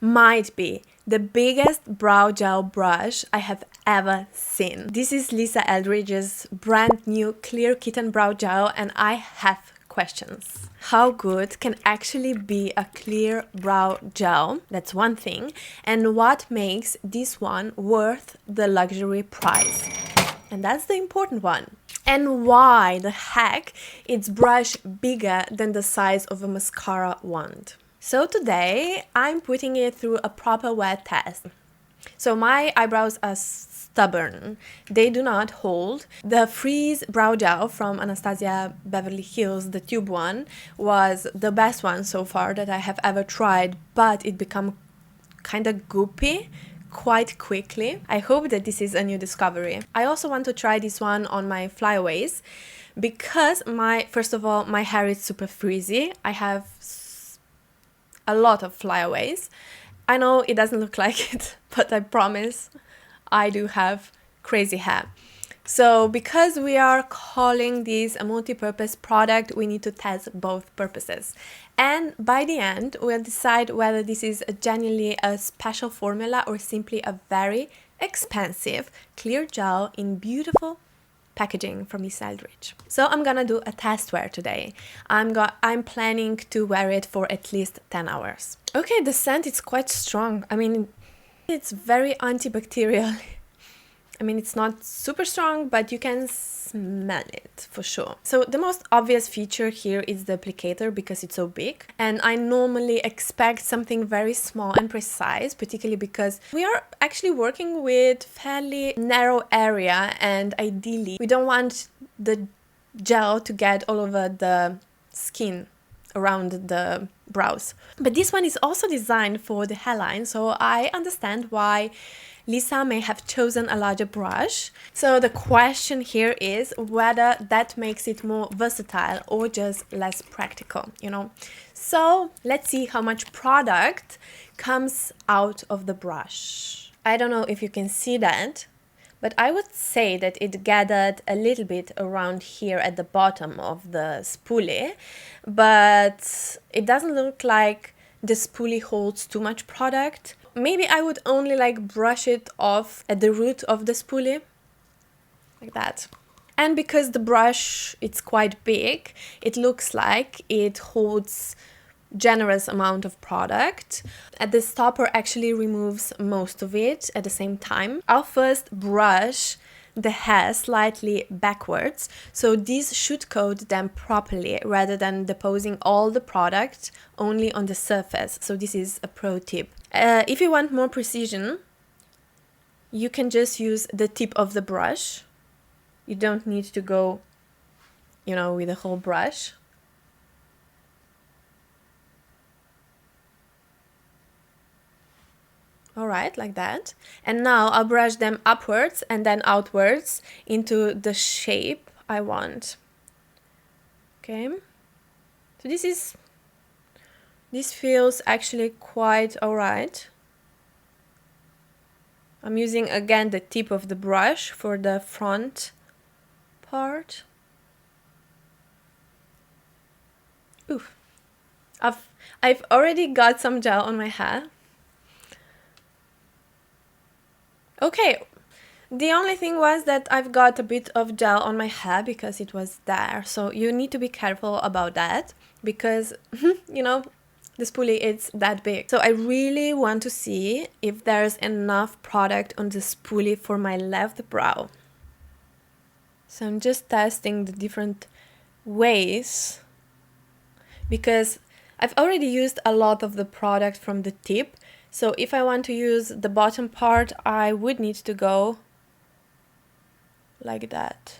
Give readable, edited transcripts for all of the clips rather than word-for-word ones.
might be the biggest brow gel brush I have ever seen. This is Lisa Eldridge's brand new clear Kitten brow gel, and I have questions. How good can actually be a clear brow gel? That's one thing. And what makes this one worth the luxury price? And that's the important one. And why the heck it's brush bigger than the size of a mascara wand? So today I'm putting it through a proper wet test. So my eyebrows are stubborn. They do not hold. The Freeze brow gel from Anastasia Beverly Hills, the tube one, was the best one so far that I have ever tried, but it became kind of goopy quite quickly. I hope that this is a new discovery. I also want to try this one on my flyaways because first of all, my hair is super frizzy. I have a lot of flyaways. I know it doesn't look like it, but I promise I do have crazy hair. So because we are calling this a multi-purpose product, we need to test both purposes. And by the end, we'll decide whether this is genuinely a special formula or simply a very expensive clear gel in beautiful packaging from Lisa Eldridge. So I'm gonna do a test wear today. I'm planning to wear it for at least 10 hours. Okay, the scent is quite strong. I mean, it's very antibacterial. I mean, it's not super strong, but you can smell it for sure. So the most obvious feature here is the applicator because it's so big. And I normally expect something very small and precise, particularly because we are actually working with fairly narrow area, and ideally we don't want the gel to get all over the skin around the brows. But this one is also designed for the hairline, so I understand why Lisa may have chosen a larger brush. So the question here is whether that makes it more versatile or just less practical, you know. So let's see how much product comes out of the brush. I don't know if you can see that, but I would say that it gathered a little bit around here at the bottom of the spoolie, but it doesn't look like the spoolie holds too much product. Maybe I would only like brush it off at the root of the spoolie, like that. And because the brush it's quite big, it looks like it holds generous amount of product. And the stopper actually removes most of it at the same time. I'll first brush the hair slightly backwards, so this should coat them properly rather than depositing all the product only on the surface. So this is a pro tip. If you want more precision, you can just use the tip of the brush. You don't need to go, you know, with the whole brush. All right, like that. And now I'll brush them upwards and then outwards into the shape I want. Okay. So this feels actually quite all right. I'm using again the tip of the brush for the front part. Oof. I've already got some gel on my hair. Okay, the only thing was that I've got a bit of gel on my hair because it was there. So you need to be careful about that because, you know, the spoolie is that big. So I really want to see if there's enough product on the spoolie for my left brow. So I'm just testing the different ways because I've already used a lot of the product from the tip. So if I want to use the bottom part, I would need to go like that.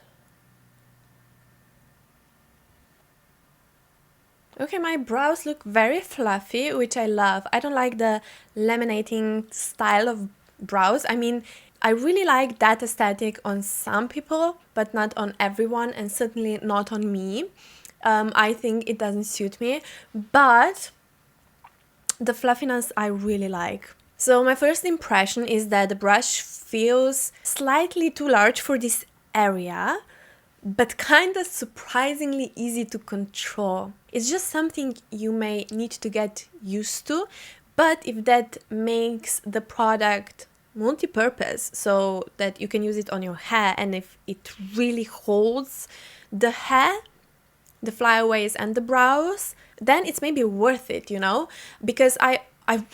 Okay, my brows look very fluffy, which I love. I don't like the laminating style of brows. I mean, I really like that aesthetic on some people, but not on everyone, and certainly not on me. I think it doesn't suit me, but the fluffiness I really like. So my first impression is that the brush feels slightly too large for this area, but kind of surprisingly easy to control. It's just something you may need to get used to, But if that makes the product multi-purpose, so that you can use it on your hair, and if it really holds the hair, the flyaways and the brows, then it's maybe worth it, you know, because I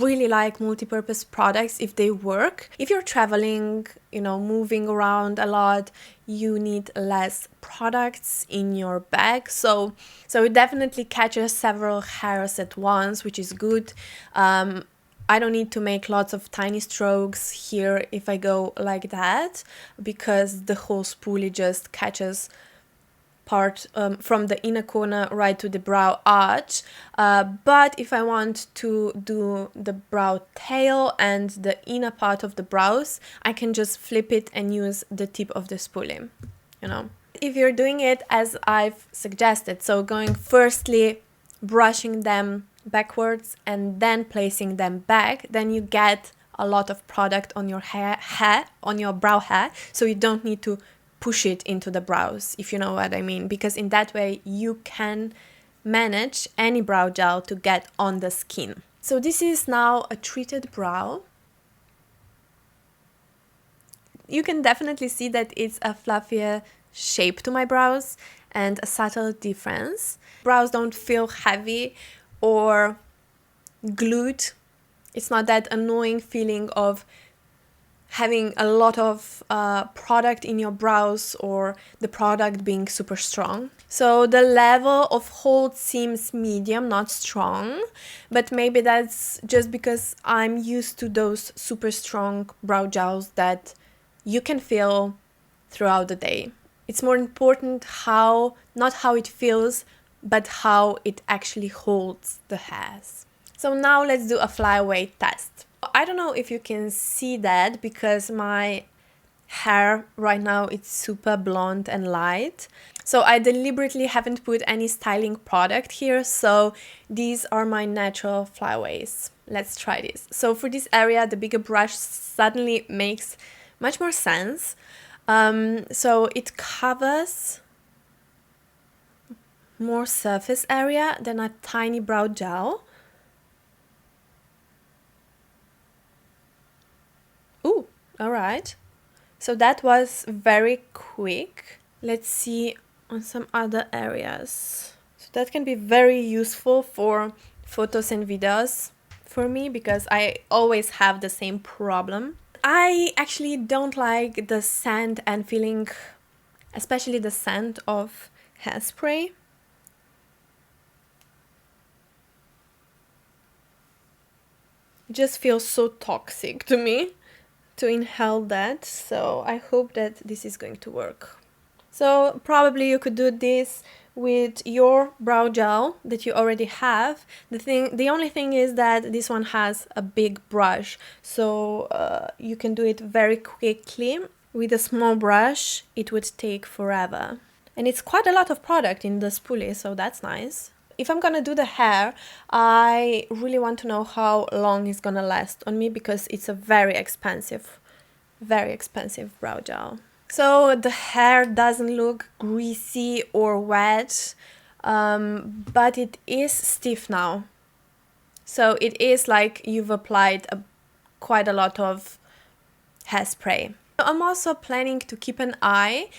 really like multi-purpose products if they work. If you're traveling, you know, moving around a lot, you need less products in your bag. So it definitely catches several hairs at once, which is good. I don't need to make lots of tiny strokes here if I go like that, because the whole spoolie just catches part from the inner corner right to the brow arch. But if I want to do the brow tail and the inner part of the brows, I can just flip it and use the tip of the spoolie, you know. If you're doing it as I've suggested, so going firstly brushing them backwards and then placing them back, then you get a lot of product on your hair, on your brow hair, so you don't need to push it into the brows, if you know what I mean, because in that way you can manage any brow gel to get on the skin. So this is now a treated brow. You can definitely see that it's a fluffier shape to my brows and a subtle difference. Brows don't feel heavy or glued. It's not that annoying feeling of having a lot of product in your brows or the product being super strong. So the level of hold seems medium, not strong, but maybe that's just because I'm used to those super strong brow gels that you can feel throughout the day. It's more important not how it feels, but how it actually holds the hairs. So now let's do a flyaway test. I don't know if you can see that because my hair right now it's super blonde and light. So I deliberately haven't put any styling product here. So these are my natural flyaways. Let's try this. So for this area, the bigger brush suddenly makes much more sense. So it covers more surface area than a tiny brow gel. Ooh, all right. So that was very quick. Let's see on some other areas. So that can be very useful for photos and videos for me because I always have the same problem. I actually don't like the scent and feeling, especially the scent of hairspray. It just feels so toxic to me to inhale that, so I hope that this is going to work. So probably you could do this with your brow gel that you already have. The only thing is that this one has a big brush, so you can do it very quickly. With a small brush it would take forever, and it's quite a lot of product in the spoolie, so that's nice. If I'm gonna do the hair, I really want to know how long it's gonna last on me because it's a very expensive brow gel. So the hair doesn't look greasy or wet, but it is stiff now. So it is like you've applied quite a lot of hairspray. I'm also planning to keep an eye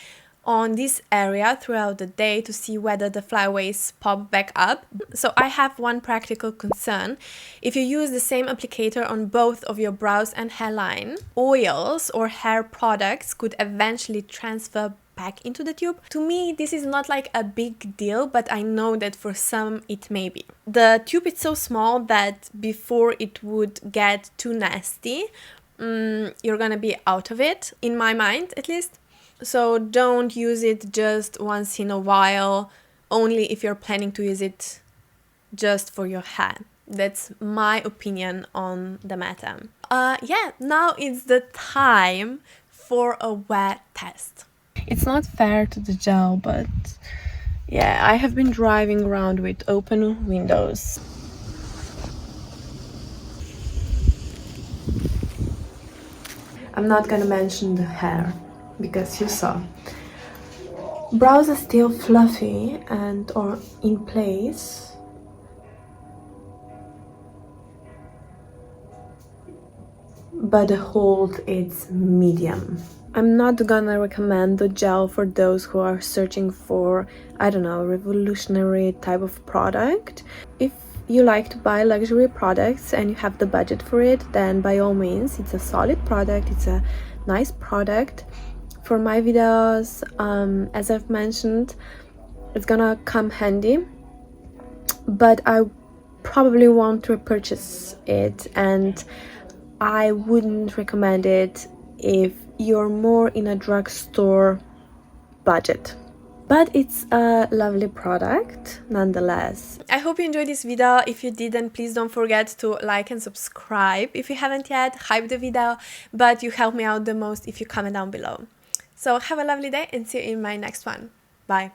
on this area throughout the day to see whether the flyaways pop back up. So I have one practical concern. If you use the same applicator on both of your brows and hairline, oils or hair products could eventually transfer back into the tube. To me, this is not like a big deal, but I know that for some it may be. The tube is so small that before it would get too nasty, you're gonna be out of it, in my mind at least. So don't use it just once in a while, only if you're planning to use it just for your hair. That's my opinion on the matter. Yeah, now it's the time for a wear test. It's not fair to the gel, but yeah, I have been driving around with open windows. I'm not gonna mention the hair because you saw. Brows are still fluffy and or in place. but the hold is medium. I'm not gonna recommend the gel for those who are searching for, I don't know, revolutionary type of product. If you like to buy luxury products and you have the budget for it, then by all means, it's a solid product, it's a nice product. For my videos, as I've mentioned, it's gonna come handy, but I probably won't repurchase it, and I wouldn't recommend it if you're more in a drugstore budget. But it's a lovely product nonetheless. I hope you enjoyed this video. If you didn't, please don't forget to like and subscribe. If you haven't yet, hype the video, but you help me out the most if you comment down below. So have a lovely day and see you in my next one. Bye.